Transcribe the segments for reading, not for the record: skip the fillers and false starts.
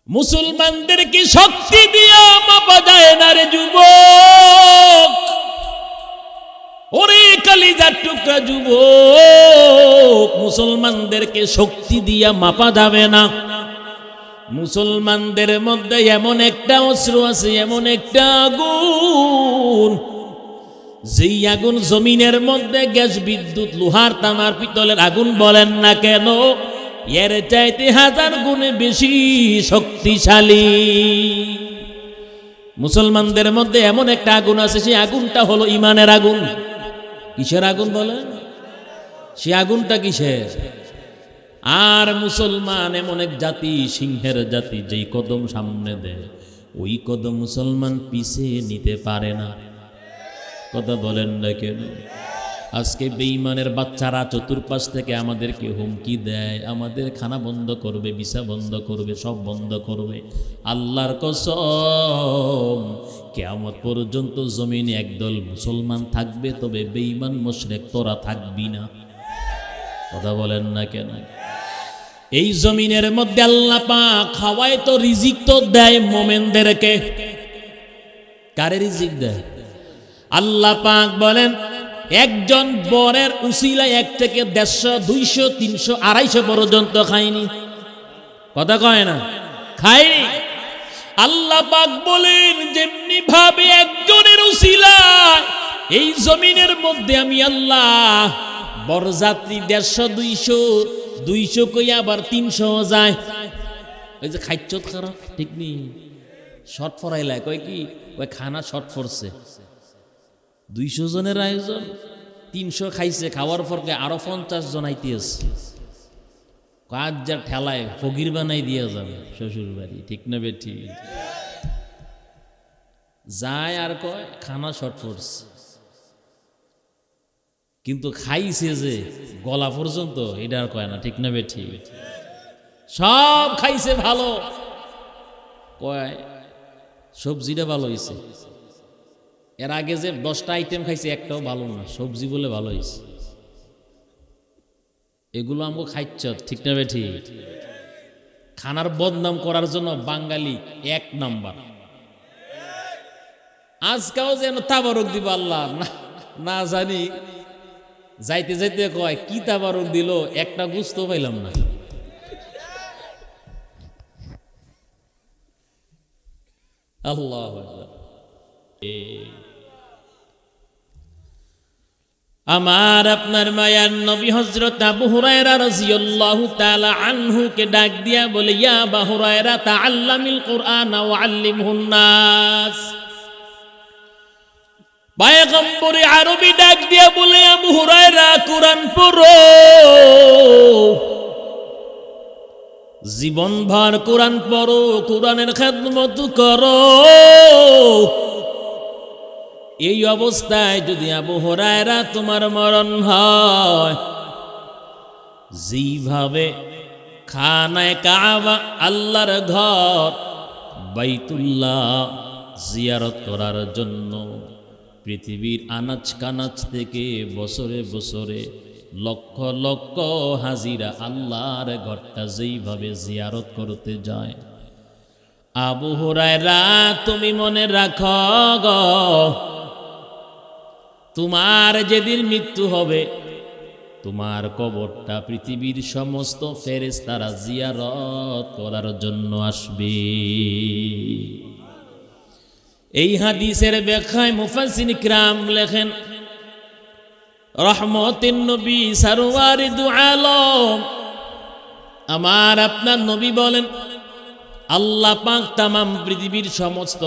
মুসলমানদেরকে শক্তি দিয়া মাপা যায় না রে যুবক, ওরে কলিজার টুকরা যুবক, মুসলমানদেরকে শক্তি দিয়া মাপা যাবে না। মুসলমানদের মধ্যে এমন একটা অস্ত্র আছে, এমন একটা আগুন, যেই আগুন জমিনের মধ্যে গ্যাস, বিদ্যুৎ, লোহার, তামার, পিতলের আগুন বলেন না কেন, এর চাইতে 1000 গুণে বেশি শক্তিশালী। মুসলমানদের মধ্যে এমন একটা আগুন আছে, সেই আগুনটা হলো ইমানের আগুন। কিসের আগুন বলে? সে আগুনটা কিসের? আর মুসলমান এমন এক জাতি, সিংহের জাতি, যেই কদম সামনে দেয় ওই কদম মুসলমান পিছিয়ে নিতে পারে না। কথা বলেন না কেন? আজকে বেঈমানের বাচ্চারা চতুর্পাশ থেকে আমাদেরকে হুমকি দেয়, আমাদের খানা বন্ধ করবে, ভিসা বন্ধ করবে, সব বন্ধ করবে। আল্লাহর কসম, কিয়ামত পর্যন্ত জমিনে একদল মুসলমান থাকবে, তবে বেঈমান মুশরিক তোরা থাকবি না। কথা বলেন না কেন? এই জমিনের মধ্যে আল্লাহ পাক খাওয়ায় তো, রিজিক তো দেয় মোমেনদেরকে। কারে রিজিক দেয়? আল্লাহ পাক বলেন, একজন বরের উসিলায় 1 থেকে 150, 200, 300, 250 পর্যন্ত খায়নি। কথা কয় না? খায়নি। আল্লাহ পাক বলেন, যেমনি ভাবে একজনের উসিলায় এই জমিনের মধ্যে আমি আল্লাহ বরযাত্রী 150, 200 কই আবার 300 যায়। ওই যে খাইচ্ছত খারাপ, ঠিক নেই, শর্ট ফরাইলায় কয় কি, ওই খানা শর্ট ফরছে। 200 জনের আয়োজন, 300 খাইছে, খাওয়ার পরকে আরো 50 জন আইতেছে। কাজ যা ঠেলায় ফকির বানাই দিয়ে যাবে শ্বশুর বাড়ি, ঠিক না বেটি? যায় আর কয় খানা শর্ট ফোর্স, কিন্তু খাইছে যে গলা পর্যন্ত, এটা আর কয় না, ঠিক না বেটি? সব খাইছে ভালো, কয় সবজিটা ভালো হয়েছে। এর আগে যে 10টা আইটেম খাইছে একটাও ভালো না, সবজি বলে ভালো হয়েছে। এগুলো আমাকে খাইছ, ঠিক না বেঠি? খানার বদনাম করার জন্য বাঙালি 1 নাম্বার। আজকাও যেন তাবারক দিব আল্লাহ, না জানি যাইতে যাইতে কয় কি তাবারক দিল, একটা গুস্ত পাইলাম না। আল্লাহু আকবার। আমার আপনার মায়ার নবী হযরত আবু হুরায়রা রাদিয়াল্লাহু তাআলা আনহু কে ডাক দিয়া বলে, ইয়া আবু হুরায়রা তাআল্লামিল কুরআন ওয়া আল্লিমহুন নাস। পয়গম্বর আরবি ডাক দিয়া বলে, আবু হুরায়রা কুরআন পড়ো, জীবনভর কুরআন পড়ো, কুরআনের খেদমত করো। এই অবস্থায় যদি আবু হুরায়রা তোমার মরণ হয়, যেভাবে খানায়ে কাবা, আল্লাহর ঘর বাইতুল্লাহ জিয়ারত করার জন্য পৃথিবীর আনাচ কানাচ থেকে বছরে বছরে লক্ষ লক্ষ হাজিরা আল্লাহর ঘরটা যেইভাবে জিয়ারত করতে যায়, আবু হুরায়রা তুমি মনে রাখো গো, তোমার যেদিন মৃত্যু হবে, তোমার কবরটা পৃথিবীর সমস্ত ফেরেশতারা জিয়ারত করার জন্য আসবে। এই হাদিসের ব্যাখ্যায় মুফাসসির কিরাম লেখেন, রহমতের নবী সরওয়ারিদু আলম আমার আপনার নবী বলেন, আল্লাহ পাক তামাম পৃথিবীর সমস্ত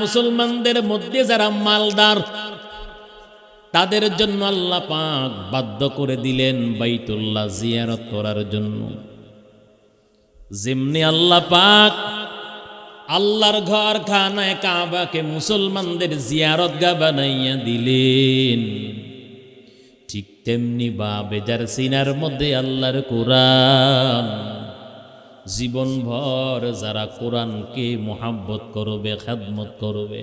মুসলমানদের মধ্যে যারা মালদার, তাদের জন্য আল্লাহ পাক বাধ্য করে দিলেন বাইতুল্লাহ জিয়ারত করার জন্য। যেমনি আল্লাহ পাক আল্লাহর ঘর খানায়ে কাবাকে মুসলমানদের জিয়ারতগাহ বানাইয়া দিলেন, ঠিক তেমনি ভাবে যার সিনার মধ্যে আল্লাহর কোরআন, জীবনভর যারা কোরআনকে মুহাব্বত করবে, খেদমত করবে,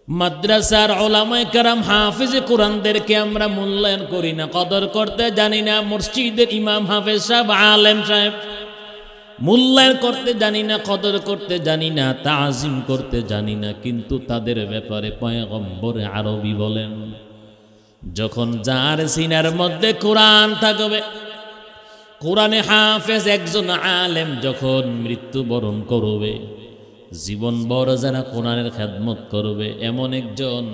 মাদ্রাসার উলামায়ে কেরাম হাফেজে কোরআনদেরকে আমরা মূল্যায়ন করি না, কদর করতে জানি না। মসজিদের ইমাম, হাফেজ সাহেব, আলেম সাহেব, মূল্যায়ন করতে জানি না, কদর করতে জানি না, তাজিম করতে জানি না, কিন্তু তাদের ব্যাপারে পয়গম্বর আরবি বলেন, যখন যার সিনার মধ্যে কোরআন থাকবে, কোরআনে হাফেজ একজন আলেম যখন মৃত্যুবরণ করবে, জীবন বড় যারা কোরআনের খেদমত করবে, এমন একজন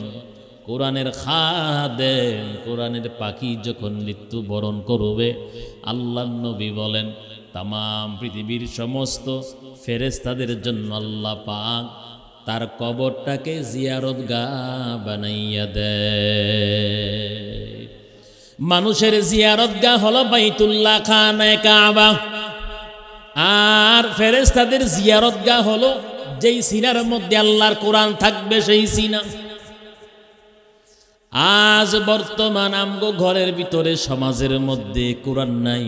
কোরআনের খাদেম, কোরআনের পাখি যখন মৃত্যুবরণ করবে, আল্লাহর নবী বলেন তামাম পৃথিবীর সমস্ত ফেরেশতাদের জন্য আল্লাহ পাক তার কবরটাকে জিয়ারতগাহ বানাইয়া দেয়। মানুষের জিয়ারতগাহ হলো বাইতুল্লাহ, খানায়ে কাবা, আর ফেরেশতাদের জিয়ারতগাহ হলো যেই সিনার মধ্যে আল্লাহর কোরআন থাকবে সেই সিনা। আজ বর্তমান আমগো ঘরের ভিতরে সমাজের মধ্যে কোরআন নাই।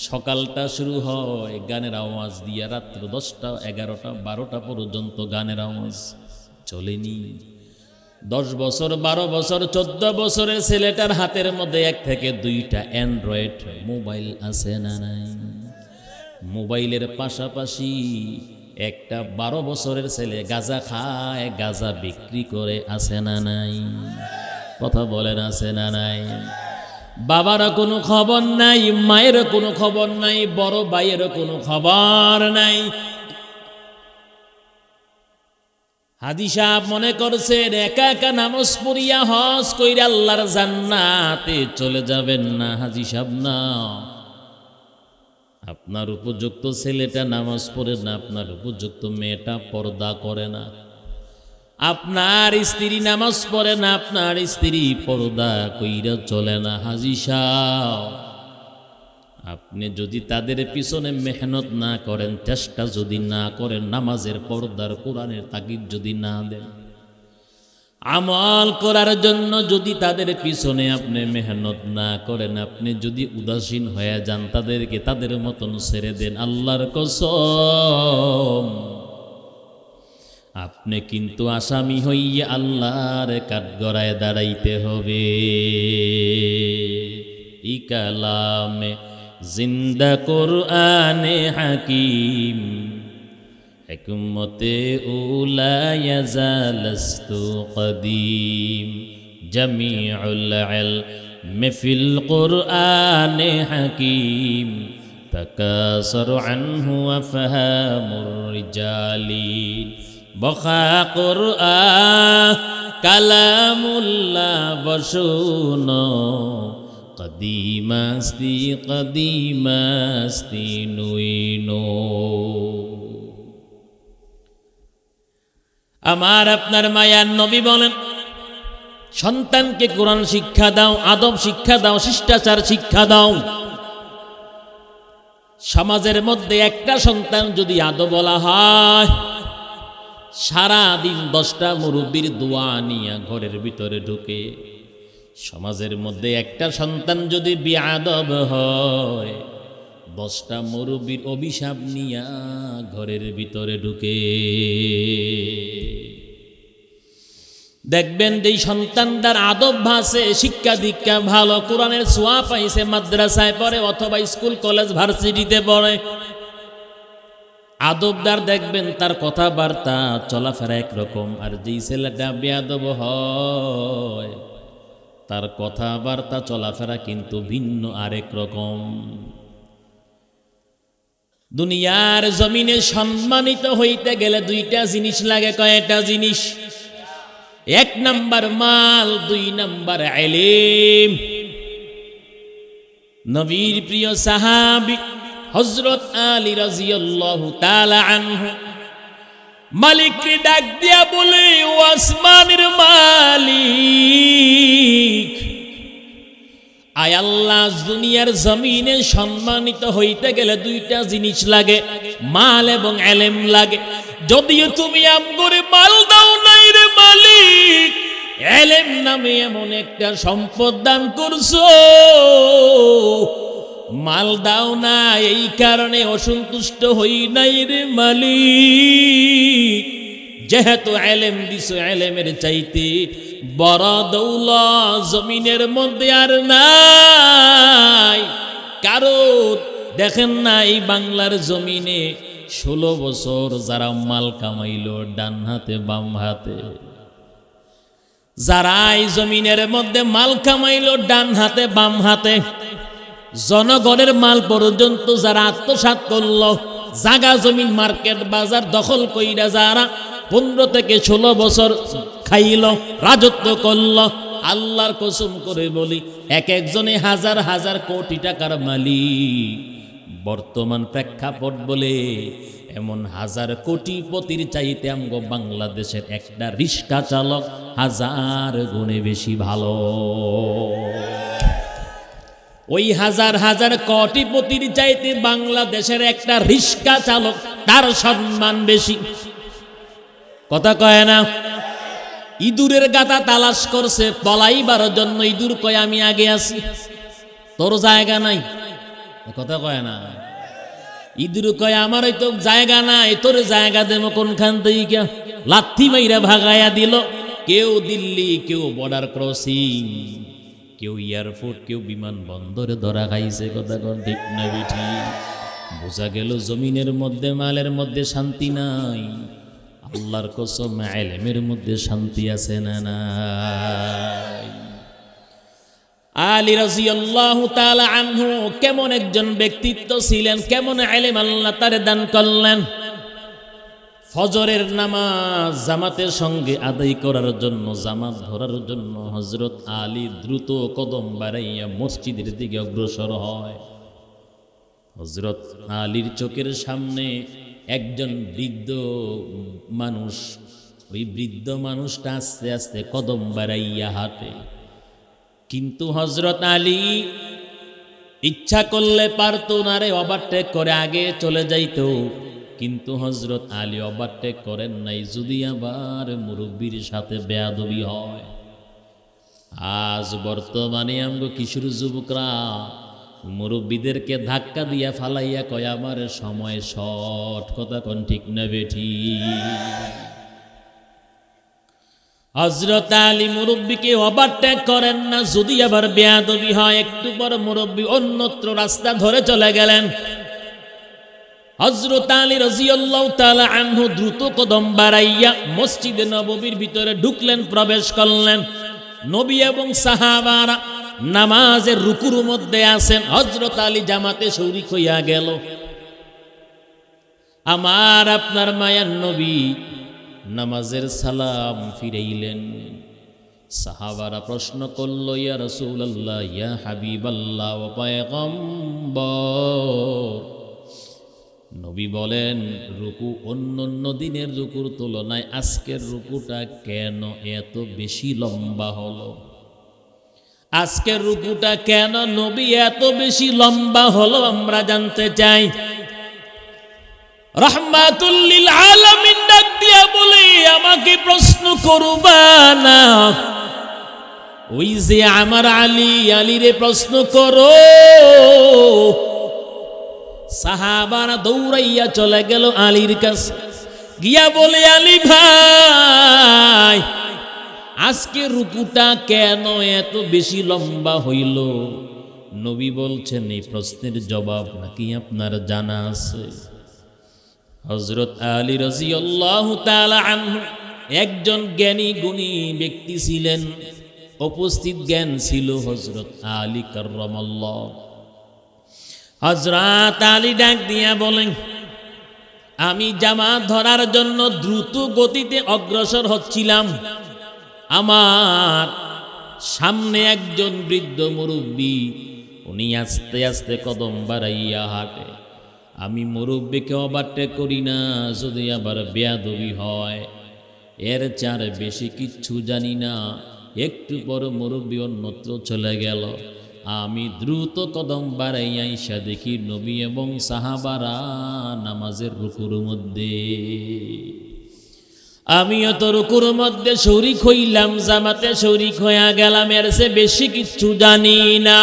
সকালটা শুরু হয় গানের আওয়াজ দিয়া, রাত্র 10টা 11টা 12টা পর্যন্ত গানের আওয়াজ চলেনি। 10 বছর 12 বছর 14 বছরের ছেলেটার হাতের মধ্যে 1 থেকে 2টা অ্যান্ড্রয়েড মোবাইল আছে না নাই? মোবাইলের পাশাপাশি একটা 12 বছরের ছেলে গাঁজা খায়, গাঁজা বিক্রি করে, আছে না নাই? কথা বলেন, আছে না নাই? বাবারও কোনো খবর নাই, মায়েরও কোনো খবর নাই, বড় ভাইয়েরও কোনো খবর নাই। হাজী সাহেব মনে করছেন একা একা নামাজ পড়িয়া হজ কইরা আল্লাহর জান্নাতে চলে যাবেন না। হাজী সাহেব না, আপনার উপযুক্ত ছেলেটা নামাজ পড়ে না, আপনার উপযুক্ত মেয়েটা পর্দা করে না, আপনার স্ত্রী নামাজ পড়ে না, আপনার স্ত্রী পর্দা কইরা চলে না। হাজী সাহেব, আপনি যদি তাদের পিছনে মেহনত না করেন, চেষ্টা যদি না করেন, নামাজের পর্দার কোরআনের তাগিদ যদি না দেন, আমল করার জন্য যদি তাদের পিছনে আপনি মেহনত না করেন, আপনি যদি উদাসীন হয়ে যান, তাদেরকে তাদের মতন ছেড়ে দেন, আল্লাহর কসম আপনি কিন্তু আসামি হইয়া আল্লাহর কাঠগড়ায় দাঁড়াইতে হবে। ই কালামে জিন্দা কুরআনে হাকিম, হিকমতে উলা ইয়াজালস্তু কদিম, জামিউল ইলমি ফিল কুরআনে হাকিম, তাকাসর আনহু আফহামুর রিজালি, বখা কুরআন কালামুল্লাহ বশুনো, কদিমাস্তি কদিমাস্তি নুইনো। আমার আপনার মায়ার নবী বলেন, সন্তানকে কোরআন শিক্ষা দাও, আদব শিক্ষা দাও, শিষ্টাচার শিক্ষা দাও। সমাজের মধ্যে একটা সন্তান যদি আদব বলা হয়, সারা দিন 10টা মুরব্বির দোয়া নিয়ে ঘরের ভিতরে ঢুকে। সমাজের মধ্যে একটা সন্তান যদি বেয়াদব হয়, 10টা মুরব্বির অভিশাপ নিয়া ঘরের ভিতরে ঢুকে। দেখবেন যেই সন্তানটার আদব ভাসে, শিক্ষা দীক্ষা ভালো, কোরআনের ছোঁয়া পাইছে, মাদ্রাসায় পড়ে অথবা স্কুল কলেজ ভার্সিটিতে পড়ে, আদবদার দেখবেন তার কথাবার্তা চলাফেরা একরকম। আর যেই ছেলেটা বেয়াদব হয়, তার কথাবার্তা চলাফেরা কিন্তু ভিন্ন আরেক রকম। দুনিয়ার জমিনে সম্মানিত হইতে গেলে 2টা জিনিস লাগে। কয়টা জিনিস? 1 নাম্বার মাল, 2 নাম্বার ইলম। নবীর প্রিয় সাহাবী হযরত আলী রাদিয়াল্লাহু তাআলা আনহু মালিককে ডাক দিয়া বলে, ও আসমানের মালিক, আয় আল্লাহ, দুনিয়ার জমিনে সম্মানিত হইতে গেলে 2টা জিনিস লাগে, মাল এবং ইলম লাগে। যদিও তুমি আমগরে মাল দাও নাই রে মালিক, ইলম নামে এমন একটা সম্পদ দান করছো, মাল দাও না, এই কারণে অসন্তুষ্ট হই নাই রে মালিক। যেহেতু ইলম দিছো, ইলমের চাইতে বড় দৌলত জমিনের মধ্যে আর নাই। কারণ দেখেন না এই বাংলার জমিনে 16 বছর যারা মাল কামাইল ডান হাতে বাম হাতে, যারা এই জমিনের মধ্যে মাল কামাইল ডান হাতে বাম হাতে, জনগণের মাল পর্যন্ত যারা আত্মসাৎ করল, জাগা জমিন মার্কেট বাজার দখল কইরা যারা 15 থেকে 16 বছর খাইল, রাজত্ব করল, আল্লাহর কসম করে বলি এক একজনে হাজার হাজার কোটি টাকার মালিক। বর্তমান প্রেক্ষাপট বলে এমন হাজার কোটিপতির চাইতে আমগো বাংলাদেশের একটা রিক্সা চালক হাজার গুণে বেশি ভালো। ওই হাজার হাজার কোটিপতির চাইতে বাংলাদেশের একটা রিক্সা চালক তার সম্মান বেশি। কথা কয় না? ইঁদুরের গাতা তালাশ করছে পলাইবার জন্য, ইঁদুর কয় আমি আগে আছি, তোর জায়গা নাই। কথা কয় না? ইঁদুর কয় আমার তো জায়গা নাই, তোর জায়গা দেবো কোনখান থেকে? লাথি মাইরা ভাগাইয়া দিল। কেউ দিল্লি, কেউ বর্ডার ক্রসিং, কেউ এয়ারপোর্ট, কেউ বিমানবন্দরে ধরা খাইছে। কথা কন ঠিক না বেঠি? বোঝা গেল জমিনের মধ্যে মালের মধ্যে শান্তি নাই, আল্লাহর কসম ইলমের মধ্যে শান্তি আছে না নাই? আলী রাদিয়াল্লাহু তাআলা আনহু কেমন একজন ব্যক্তিত্ব ছিলেন, কেমন ইলম আল্লাহ তারে দান করলেন। ফজরের নামাজ জামাতের সঙ্গে আদায় করার জন্য, জামাত ধরার জন্য হযরত আলী দ্রুত কদম বাড়াইয়া মসজিদের দিকে অগ্রসর হয়। হযরত আলীর চোখের সামনে একজন বৃদ্ধ মানুষ, ওই বৃদ্ধ মানুষটা আস্তে আস্তে কদম বাড়াইয়া হাঁটে। কিন্তু হযরত আলী ইচ্ছা করলে পারতো না রে ওভারটেক করে আগে চলে যাইতো, কিন্তু হযরত আলী ওভারটেক করেন নাই। যদি আবার মুরব্বীর সাথে বেয়াদবি হয়। আজ বর্তমানে আমরা কিশোর যুবকরা মুরব্বীদেরকে ধাক্কা দিয়া ফালাইয়া কয় আমার সময় শর্ট। কথা কোন ঠিক না বেঠি? হযরত আলী মুরব্বীকে ওভারটেক করেন না, যদি আবার বেয়াদবি হয়। একটু পর মুরব্বী অন্যত্র রাস্তা ধরে চলে গেলেন। হযরত আলী রাদিয়াল্লাহু তাআলা আনহু দ্রুত কদম বাড়াইয়া মসজিদে নববীর ভিতরে ঢুকলেন, প্রবেশ করলেন। নবী এবং সাহাবারা নামাজের রুকুর মধ্যে আছেন, হযরত আলী জামাতে শরীক হইয়া গেল। আমার আপনার মায়ার নবী নামাজের সালাম ফিরাইলেন। সাহাবারা প্রশ্ন করল, ইয়া রাসূলুল্লাহ, ইয়া হাবিবাল্লাহ ও পয়গম্বর। নবী বলেন, রুকু অন্য দিনের রুকুর তুলনায় আজকের রুকুটা কেন এত বেশি লম্বা হলো? আজকের রুকুটা কেন নবী এত বেশি লম্বা হলো আমরা জানতে চাই। রাহমাতুল লিল আলামিন ডাক দিয়া বলে, আমাকে প্রশ্ন করবা না, ওই যে আমার আলীরে প্রশ্ন করো। সাহাবারা দৌড়াইয়া চলে গেল আলীর কাছে, গিয়া বলে, আলী ভাই আজকে রুকুটা কেন এত বেশি লম্বা হইল? নবী বলছেন, এই প্রশ্নের জবাব নাকি আপনার জানা আছে? হযরত আলী রাদিয়াল্লাহু তাআলা আনহু একজন জ্ঞানী গুণী ব্যক্তি ছিলেন। উপস্থিত জ্ঞান ছিল হযরত আলী কাররামাল্লাহ। হযরত আলী ডাক দিয়া বলেন, আমি জামাত ধরার জন্য দ্রুত গতিতে অগ্রসর হচ্ছিলাম। আমার সামনে একজন বৃদ্ধ মুরব্বী, উনি আস্তে আস্তে কদম বাড়াইয়া হাঁটে। আমি মুরব্বীকে ওভারটেক করি না, যদি আবার বেয়াদবি হয়। এর চার বেশি কিচ্ছু জানি না। একটু পর মুরব্বী অন্যত্র চলে গেল। আমি দ্রুত কদম বাড়াইয়া আইসা দেখি নবী এবং সাহাবারা নামাজের রুকুর মধ্যে। আমিও তো রুকুর মধ্যে শরীক হইলাম, জামাতে শরীক হইয়া গেলাম। এর চেয়ে বেশি কিচ্ছু জানি না।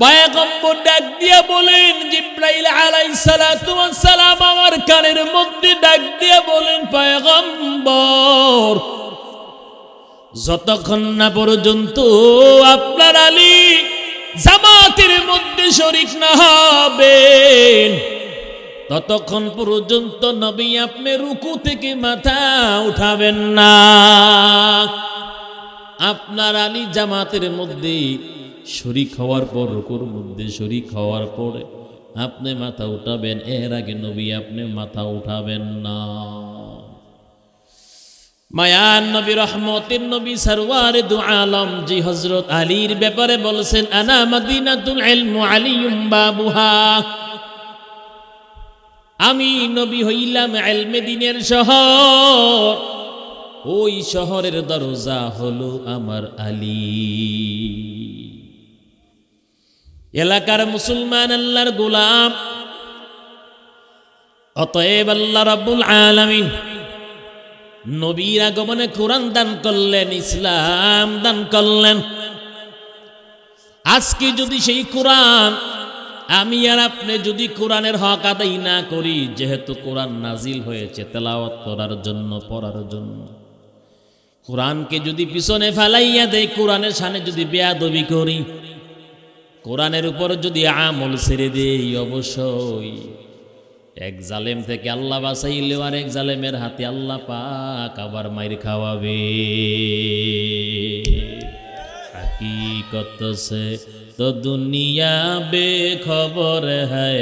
পয়গম্বর ডাক দিয়া বলেন, জিবরাইল আলাইহিস সালাতু ওয়াস সালাম আমার কানের মধ্যে ডাক দিয়া বলেন, পয়গম্বর যতক্ষণ না পর্যন্ত আপনার আলী জামাতের মধ্যে শরীক না হবেন ততক্ষণ পর্যন্ত নবী আপনি রুকু থেকে মাথা উঠাবেন না। আপনার আলী জামাতের মধ্যে শরীক হওয়ার পর, রুকুর মধ্যে শরীক হওয়ার পরে আপনি মাথা উঠাবেন, এর আগে নবী আপনি মাথা উঠাবেন না। মায়ান নবী, রহমতের নবী, সরওয়ারে দু আলম জি হযরত আলীর ব্যাপারে বলছেন, আনা মদিনাতুল ইলম আলিয়ুম বাবুহা, আমি নবী হইলাম ইলমে দ্বীনের শহর, ওই শহরের দরজা হলো আমার আলী। এলাকার মুসলমান আল্লাহর গোলাম, অতএব আল্লাহ রাব্বুল আলামিন নবীর আগমনে কোরআন দান করলেন, ইসলাম দান করলেন। আজকে যদি সেই কোরআন আমি আর আপনি যদি কোরআনের হক আদায় না করি, যেহেতু কোরআন নাজিল হয়েছে তেলাওয়াত করার জন্য, পড়ার জন্য, কোরআনকে যদি পিছনে ফেলাইয়া দেয়, কোরআনের সামনে যদি বেয়াদবি করি, কোরআনের উপর যদি আমল ছেড়ে দেই, অবশ্যই এক জালেম থেকে আল্লাহ বাঁচাইলেও আর এক জালেমের হাতে আল্লাহ পাক আবার মাইর খাওয়াবে। हकीकत से तो दुनिया बेखबर है,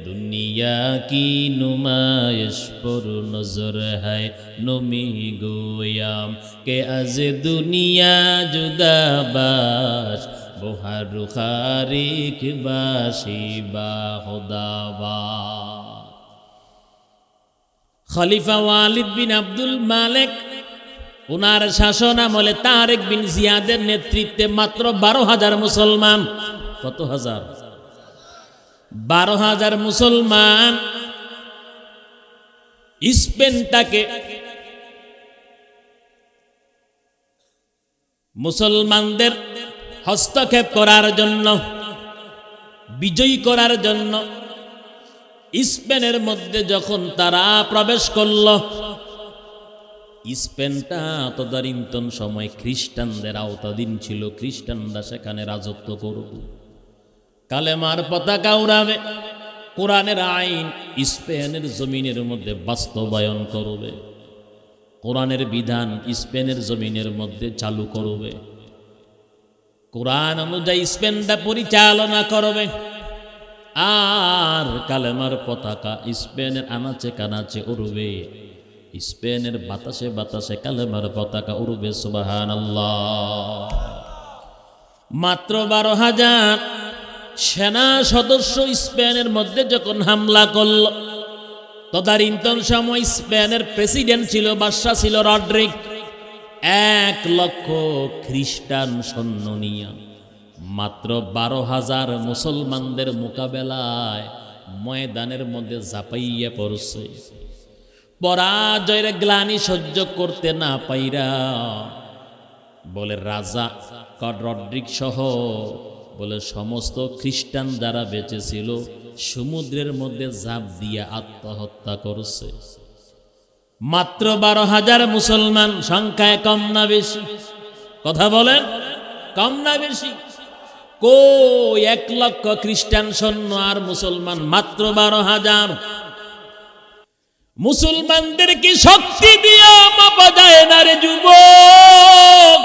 दुनिया की नुमाइश पर नजर है, नमी गोयाम के अज दुनिया जुदा बाश बोहर खारिक बाशी बा खुदाबा। खलीफा वालिद बिन अब्दुल मालिक उनार शासन আমলে তারেক বিন জিয়াদের নেতৃত্বে মাত্র 12,000 মুসলমান, কত হাজার? 12,000 মুসলমান স্পেনটাকে মুসলমানদের হস্তক্ষেপ করার জন্য, বিজয়ী করার জন্য স্পেনের মধ্যে যখন তারা প্রবেশ করল, স্পেনটা তদানীন্তন সময় খ্রিস্টানদের আওতাধীন ছিল। খ্রিস্টানরা সেখানে রাজত্ব করত, কালেমার পতাকা উড়াবে, কোরআনের আইন স্পেনের জমিনের মধ্যে বাস্তবায়ন করবে, কোরআনের বিধান স্পেনের জমিনের মধ্যে চালু করবে, কোরআন অনুযায়ী স্পেনটা পরিচালনা করবে। আর কালেমার পতাকা স্পেনের আনাচে কানাচে উড়বে, স্পেনের বাতাসে বাতাসে কালেমার পতাকা উড়বে। সুবহানাল্লাহ। মাত্র 12,000 সেনা সদস্য স্পেনের মধ্যে যখন হামলা করল, তদানীন্তন সময় স্পেনের প্রেসিডেন্ট ছিল, বাদশা ছিল রড্রিক। 1 লক্ষ খ্রিস্টান সৈন্য নিয়ে মাত্র 12,000 মুসলমানদের মোকাবেলায় ময়দানের মধ্যে ঝাঁপাইয়া পড়ছে। পরাজয়ের গ্লানি সহ্য করতে না পাইরা বলে রাজা রড্রিক সহ বলে সমস্ত খ্রিস্টান যারা বেঁচে ছিল সমুদ্রের মধ্যে ঝাঁপ দিয়ে আত্মহত্যা করছে। মাত্র 12,000 মুসলমান, সংখ্যায় কম না বেশি? কথা বলেন, কম না বেশি? কই 1 লক্ষ খ্রিস্টান সৈন্য আর মুসলমান মাত্র 12,000। মুসলমানদেরকে শক্তি দিয়া মাপা যায় না রে যুবক,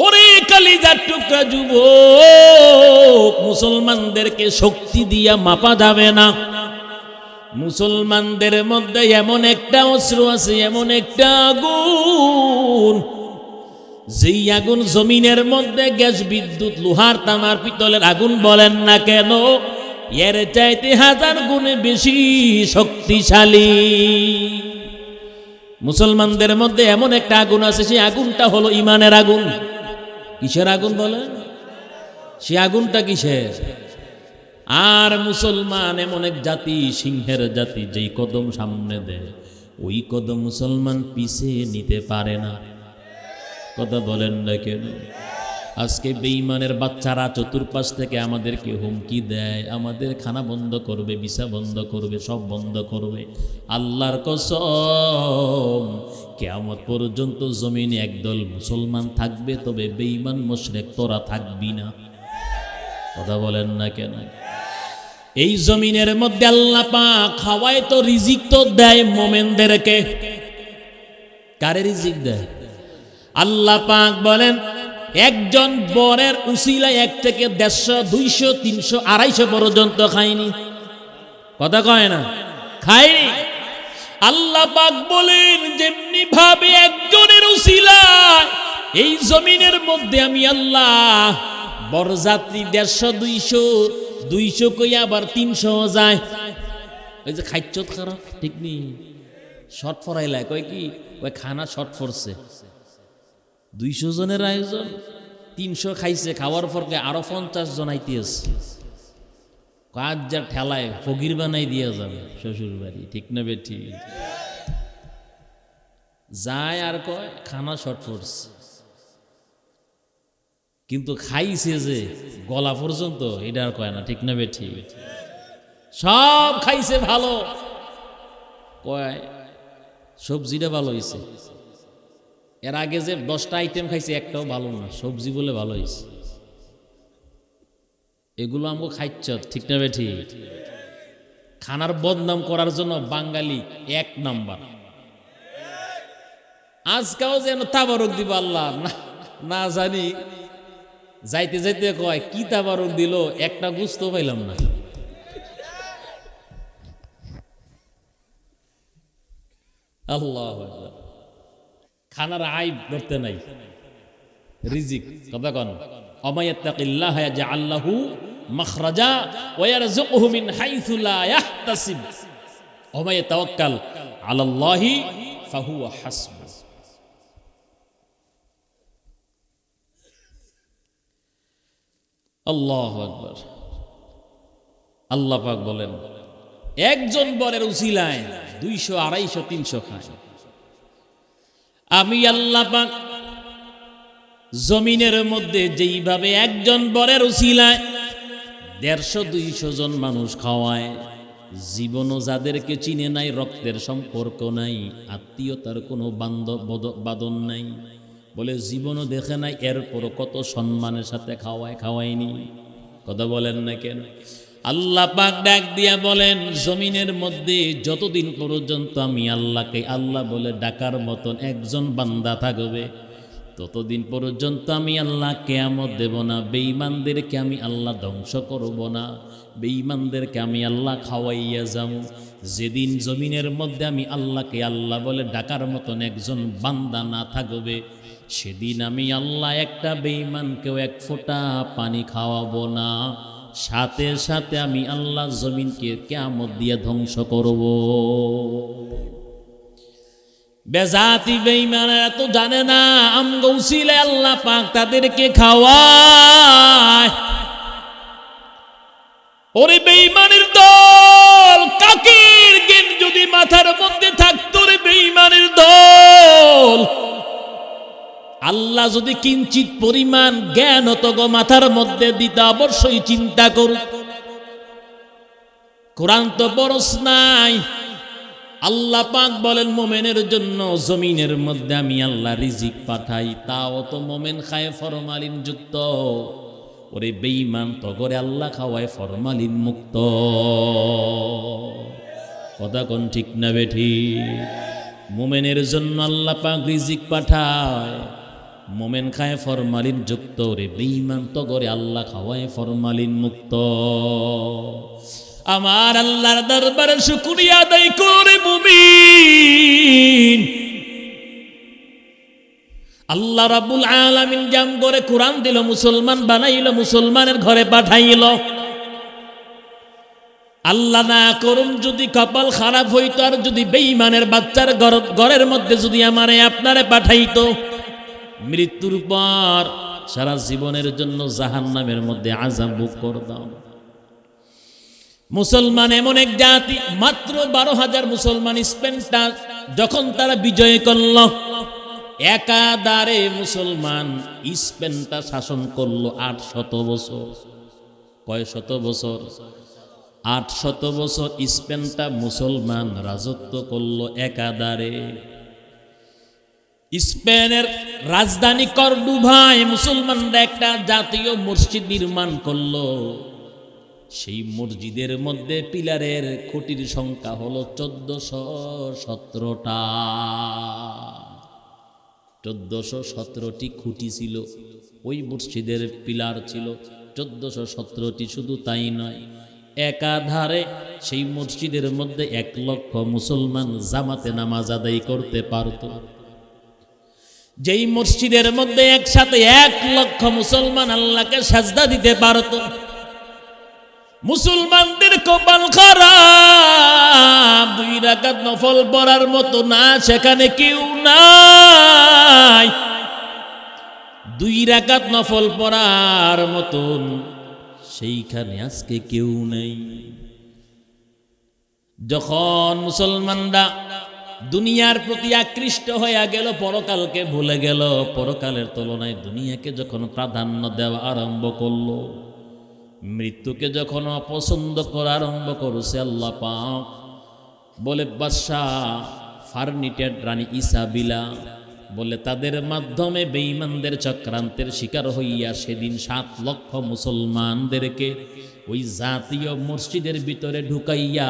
ওরে কলিজার টুকরা যুবক, মুসলমানদেরকে শক্তি দিয়া মাপা যাবে না। মুসলমানদের মধ্যে এমন একটা অস্ত্র আছে, এমন একটা আগুন, যেই আগুন জমিনের মধ্যে গ্যাস, বিদ্যুৎ, লোহার, তামার, পিতলের আগুন বলেন না কেন, এর চাইতে 1000 গুণে বেশি শক্তিশালী। মুসলমানদের মধ্যে এমন একটা আগুন আছে, সেই আগুনটা হলো ইমানের আগুন। কিসের আগুন বলেন? সে আগুনটা কিসের? আর মুসলমান এমন এক জাতি, সিংহের জাতি, যেই কদম সামনে দেয় ওই কদম মুসলমান পিছে নিতে পারে না। কথা বলেন না কেন? আজকে বেঈমানের বাচ্চারা চতুর্পাশ থেকে আমাদেরকে হুমকি দেয়, আমাদের খানা বন্ধ করবে, ভিসা বন্ধ করবে, সব বন্ধ করবে। আল্লাহর কসম, কিয়ামত পর্যন্ত জমিনে একদল মুসলমান থাকবে, তবে বেঈমান মুশরিক তোরা থাকবি না। কথা বলেন না কেন? এই জমিনের মধ্যে আল্লাহ পাক খাওয়ায় তো রিজিক তো দেয় মোমেনদেরকে। কারে রিজিক দেয়? আল্লাহ পাক বলেন একজন বরের উসিলায় 1 থেকে 150, 200, 300, 250 পর্যন্ত খায়নি। কথা কয় না? খায়নি। আল্লাহ পাক বলেন যেমনি ভাবে একজনের উসিলায় এই জমিনের মধ্যে আমি আল্লাহ বরযাত্রী 150, 200 কই আবার 300 যায়। ওই যে খাইচ্ছত খারাপ ঠিক নেই, শর্ট ফরাইলা কয় কি ওই খানা শর্ট ফরছে। 200 জনের আয়োজন, 300 খাইছে, খাওয়ার পরকে আরো 50 জন আইতেছে। কাজ যা ঠেলায় ফকির বানাই দিয়ে যাবে শ্বশুর বাড়ি, ঠিক না বেটি? যায় আর কয় খানা শর্ট ফোর্স, কিন্তু খাইছে যে গলা পর্যন্ত এটা আর কয় না, ঠিক না বেটি? সব খাইছে ভালো, কয় সবজিটা ভালো হয়েছে। এর আগে যে 10টা আইটেম খাইছে একটাও ভালো না, সবজি বলে ভালো হয়েছে। এগুলো আমাকে খাইছ, ঠিক না বেঠি? খানার বদনাম করার জন্য বাঙালি 1 নাম্বার। আজকাও যেন তাবারক দিব আল্লাহ না জানি, যাইতে যাইতে কয় কি তাবারক দিল, একটা গুস্ত পাইলাম না। আল্লাহ খানার আইব ধরতে নাই, রিজিক। কথা কন, অমায়াত্তাকিল্লাহ ইয়াজআল লাহু মাখরাজা ওয়া ইয়ারযুকহু মিন হাইথু লা ইয়াহতাসিব ওয়া মান ইয়াতাওয়াক্কাল আলাল্লাহি ফাহুয়া হাসবুহ। আল্লাহু আকবার। আল্লাহ পাক বলেন একজন বরের উসিলায় 200, 250, 300 খায়। আমি আল্লাহ পাক জমিনের মধ্যে যেইভাবে একজন বরের উসিলায় 150, 200 জন মানুষ খাওয়ায়, জীবনও যাদেরকে চিনে নাই, রক্তের সম্পর্ক নাই, আত্মীয়তার কোনো বাঁধন নাই, বলে জীবনও দেখে নাই, এরপরও কত সম্মানের সাথে খাওয়ায়নি। কথা বলেন না কেন? আল্লাহ পাক ডাক দিয়া বলেন জমিনের মধ্যে যতদিন পর্যন্ত আমি আল্লাহকে আল্লাহ বলে ডাকার মতন একজন বান্দা থাকবে, ততদিন পর্যন্ত আমি আল্লাহ কিয়ামত দেব না। বেঈমানদেরকে আমি আল্লাহ ধ্বংস করব না, বেঈমানদেরকে আমি আল্লাহ খাওয়াইয়া যাব। যেদিন জমিনের মধ্যে আমি আল্লাহকে আল্লাহ বলে ডাকার মতন একজন বান্দা না থাকবে, সেদিন আমি আল্লাহ একটা বেঈমানকেও 1 ফোঁটা পানি খাওয়াবো না। সাথে সাথে আমি আল্লাহ জমিনকে কিয়ামত দিয়ে ধ্বংস করব। বেজাতি বেঈমানেরা তো জানে না আমগো উসিলায় আল্লাহ পাক তাদেরকে খাওয়ায়। ওরে বেঈমানের দল, কাকের জ্ঞান যদি মাথার মধ্যে থাকতো রে বেঈমানের দল, আল্লাহ যদি কিঞ্চিত পরিমাণ জ্ঞান তো মাথার মধ্যে দিতে, অবশ্যই চিন্তা করুক। কোরআন তো বরস নাই। আল্লাহ পাক বলেন মোমেনের জন্য জমিনের মধ্যে আমি আল্লাহ রিজিক পাঠাই, তাও তো মোমেন খায় ফরমালিন যুক্ত। ওরে বেঈমান তো করে আল্লাহ খাওয়ায় ফরমালিন মুক্ত। কথা কোন ঠিক না বেঠি? মোমেনের জন্য আল্লাহ পাক রিজিক পাঠায়, মোমেন খায় ফরমালিন যুক্ত, রে বেঈমান তো করে আল্লাহ খাওয়ায় ফরমালিন মুক্ত। আমার আল্লাহর দরবারে শুকরিয়া আদায় করে মুমিন, আল্লাহ রাব্বুল আলামিন জাম করে কোরআন দিল, মুসলমান বানাইল, মুসলমানের ঘরে পাঠাইল। আল্লাহ না করুন যদি কপাল খারাপ হইতো, আর যদি বেঈমানের বাচ্চার ঘরের মধ্যে যদি আমারে আপনারে পাঠাইতো, মৃত্যুর পর সারা জীবনের জন্য জাহান্নামের মধ্যে আযাব ভোগ করতাম। মুসলমান এমন এক জাতি, মাত্র 12,000 মুসলমান স্পেনটা যখন তারা বিজয় করল, একাধারে মুসলমান স্পেনটা শাসন করলো 800 বছর। কয় শত বছর? 800 বছর স্পেনটা মুসলমান রাজত্ব করলো একাধারে। স্পেনের রাজধানী কর্ডোবায় মুসলমানরা একটা জাতীয় মসজিদ নির্মাণ করলো। সেই মসজিদের মধ্যে পিলারের খুঁটির সংখ্যা হলো 1417টা। 1417টি খুঁটি ছিল ওই মসজিদের, পিলার ছিল 1417টি। শুধু তাই নয়, একাধারে সেই মসজিদের মধ্যে 1 লক্ষ মুসলমান জামাতে নামাজ আদায় করতে পারত। যেই মসজিদের মধ্যে একসাথে 1 লক্ষ মুসলমান আল্লাহকে সাজদা দিতে পারত। মুসলমানদের কপাল খারাপ, 2 রাকাত নফল পড়ার মতো না সেখানে কেউ নাই। 2 রাকাত নফল পড়ার মতন সেইখানে আজকে কেউ নেই। যখন মুসলমানরা দুনিয়ার প্রতি আকৃষ্ট হয়ে গেল, পরকালকে ভুলে গেল, পরকালের তুলনায় দুনিয়াকে যখন প্রাধান্য দেওয়া আরম্ভ করলো, মৃত্যুকে যখন অপছন্দ করা আরম্ভ করছে, আল্লাহ পাক বলে বাদশাহ ফার্নিটেড রানী ইসাবিলা বলে তাদের মাধ্যমে বেঈমানদের চক্রান্তের শিকার হইয়া সেদিন 7 লক্ষ মুসলমানদেরকে ওই জাতীয় মসজিদের ভিতরে ঢুকাইয়া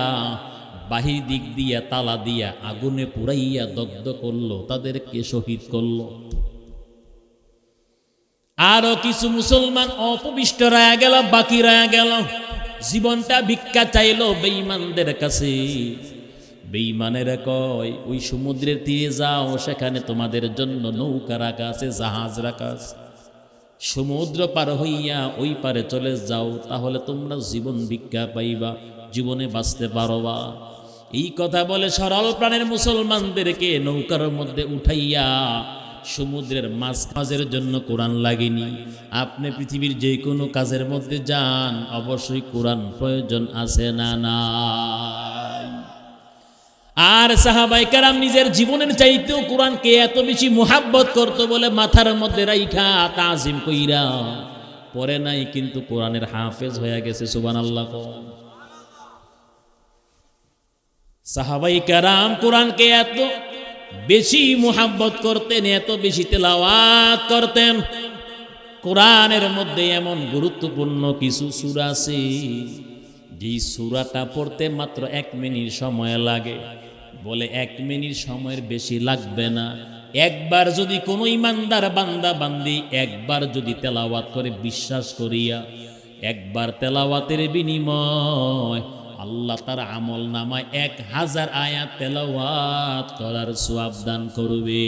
বাহির দিক দিয়া তালা দিয়া আগুনে পুড়াইয়া দগ্ধ করলো, তাদেরকে শহীদ করলো। আরো কিছু মুসলমান অপবিষ্ট রয়ে গেল, বাকি রয়ে গেল। জীবনটা ভিক্ষা চাইলো বেঈমানদের কাছে। বেঈমানেরা কয়, ওই সমুদ্রের তীরে যাও, সেখানে তোমাদের জন্য নৌকা রাখা আছে, জাহাজ রাখা আছে। সমুদ্র পার হইয়া ওই পারে চলে যাও, তাহলে তোমরা জীবন ভিক্ষা পাইবা, জীবনে বাঁচতে পারবা। এই কথা বলে সরল প্রাণের মুসলমানদেরকে নৌকার মধ্যে উঠাইয়া সমুদ্রের মাছ কাজের জন্য কোরআন লাগেনি। আপনি পৃথিবীর যে কোনো কাজের মধ্যে যান, অবশ্যই কোরআন প্রয়োজন আছে না নাই? আর সাহাবায়ে কেরাম নিজের জীবনের চাইতেও কোরআনকে এত বেশি মুহাব্বত করত বলে মাথার মধ্যে রাইখা তাজিম কইরা পড়ে নাই, কিন্তু কোরআনের হাফেজ হয়ে গেছে। সুবহানাল্লাহ। সাহাবায়ে কেরাম কোরআনকে এত বেশি মুহাব্বত করতেন, এত বেশি তেলাওয়াত করতেন। কোরআনের মধ্যে এমন গুরুত্বপূর্ণ কিছু সূরা আছে, যেই সূরাটা পড়তে মাত্র 1 মিনিট সময় লাগে। বলে 1 মিনিট সময়ের বেশি লাগবে না। একবার যদি কোনো ইমানদার বান্দা বান্দি একবার যদি তেলাওয়াত করে, বিশ্বাস করিয়া, একবার তেলাওয়াতের বিনিময় আল্লাহ তার আমল নামায় 1000 আয়াত তেলাওয়াত করার সওয়াব দান করবে।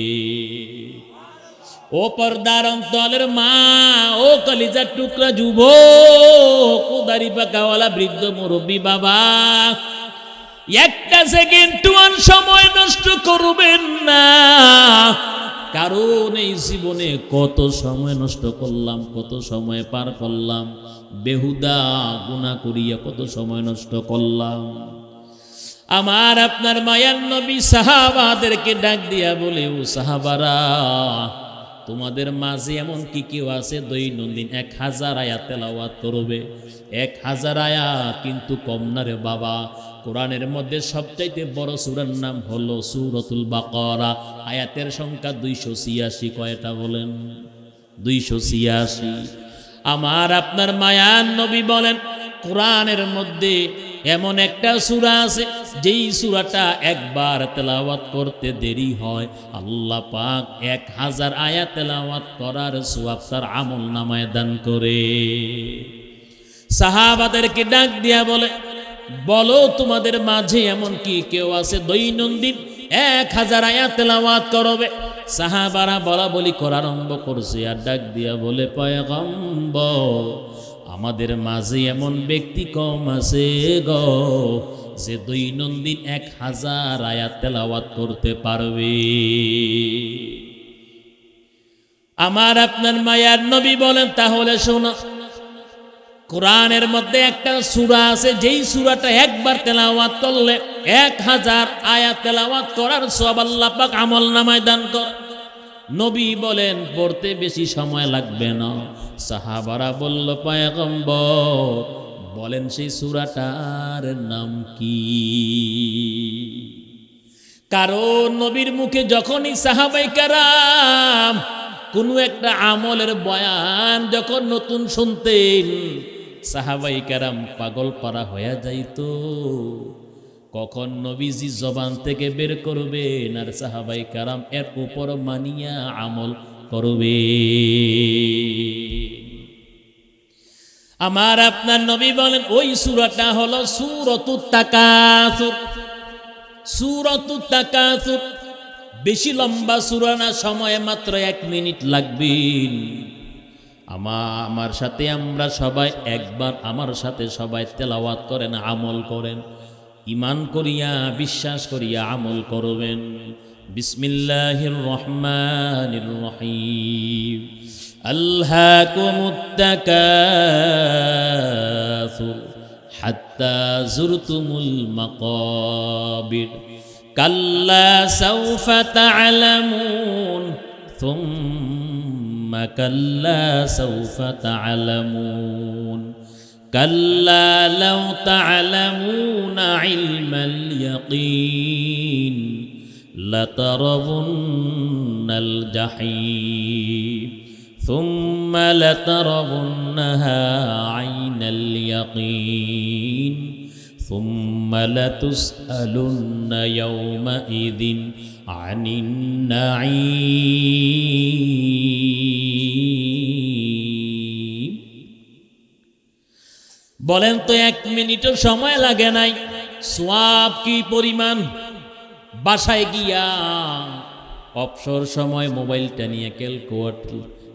ও পর্দার অন্তরের মা, ও কলিজার টুকরা যুবক, ও দাড়ি পাকাওয়ালা বৃদ্ধ মুরব্বী বাবা, একটা সেকেন্ড সময় নষ্ট করবেন না। কারণ এই জীবনে কত সময় নষ্ট করলাম, কত সময় পার করলাম, বেহুদা গুনাহ করিয়া কত সময় নষ্ট করলাম। আমার আপনার মায়ার নবী সাহাবাদেরকে ডাক দিয়া বলে, ও সাহাবারা, তোমাদের মাঝে এমন কি কেউ আছে দৈনন্দিন 1000 আয়াত তেলাওয়াত করবে? 1000 আয়াত কিন্তু কম না রে বাবা। কোরআনের মধ্যে সবচাইতে বড় সূরার নাম হলো সূরাতুল বাকারা। আয়াতের সংখ্যা 286। কয়টা বলেন? 286। আমার আপনার মায়ার নবী বলেন, কোরআনের মধ্যে এমন একটা সূরা আছে, যেই সূরাটা একবার তেলাওয়াত করতে দেরি হয়, আল্লাহ পাক 1000 আয়াত তেলাওয়াত করার সওয়াব তার আমল নামায় দান করে। সাহাবাদেরকে ডাক দিয়া বলে, বলো তোমাদের মাঝে এমন কি কেউ আছে দৈনন্দিন 1000 আয়াত তেলাওয়াত করবে? সাহাবারা বলা বলি করা আরম্ভ করছে। আর ডাক দিয়া বলে, পয়গম্বর, আমাদের মাঝে এমন ব্যক্তি কম আছে গো, যে দৈনন্দিন 1000 আয়াত তেলাওয়াত করতে পারবে। আমার আপনার মায়ার নবী বলেন, তাহলে শোনো, কোরআনের মধ্যে একটা সূরা আছে, যেই সূরাটা একবার তেলাওয়াত করলে 1000 আয়াত তেলাওয়াত করার সওয়াব আল্লাহ পাক আমল নামায় দান করে। নবী বলেন পড়তে বেশি সময় লাগবে না। সাহাবারা বলল পয়গম্বর বলেন সেই সূরাটার নাম কি? কারণ নবীর মুখে যখনই সাহাবায়ে কেরাম কোনো একটা আমলের বয়ান যখন নতুন শুনতেন, সাহাবায়ে কেরাম পাগল পারা হয়ে যাইতো কখন নবীজি জবান থেকে বের করবেন আর সাহাবায়ে কেরাম এর উপর মানিয়া আমল করবে। আমার আপনার নবী বলেন ওই সূরাটা হলো সূরাতুত তাকাসুর। সূরাতুত তাকাসুর বেশি লম্বা সূরা না, সময় মাত্র 1 মিনিট লাগবে। আমার সাথে আমরা সবাই একবার আমার সাথে সবাই তেলাওয়াত করেন, আমল করেন, ঈমান করিয়া বিশ্বাস করিয়া আমল করবেন। বিসমিল্লাহির রহমানির রহিম। আলহাকুমুত তাকাসুর হাত্তা যুরতুমুল মাকাবির কাল্লা সাউফা তা'লামুন সুম্মা কাল্লা সাউফা তা'লামুন কাল্লা লাউ তা'লামুনা ইলমাল ইয়াকিন লাতারাবুন্নাল জাহিম সুম্মা লাতারাবুন্নাহা আইনাল ইয়াকিন ثم لتسألن يومئذ عن النعيم। বলেন তো 1 মিনিটও সময় লাগে নাই, সওয়াব কি পরিমাণ! বাসায় গিয়া অবসর সময় মোবাইলটা নিয়ে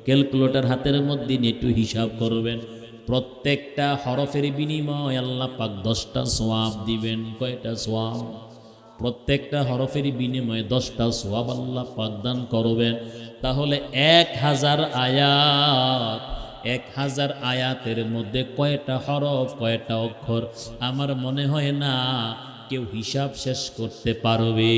ক্যালকুলেটর হাতের মধ্যে নিয়ে একটু হিসাব করবেন। প্রত্যেকটা হরফের বিনিময় আল্লাহ পাক 10টা সওয়াব দিবেন। কয়টা সওয়াব? প্রত্যেকটা হরফের বিনিময়ে 10টা সওয়াব আল্লাহ পাক দান করবেন। তাহলে 1000 আয়াত, 1000 আয়াতের মধ্যে কয়টা হরফ, কয়টা অক্ষর? আমার মনে হয় না কেউ হিসাব শেষ করতে পারবে।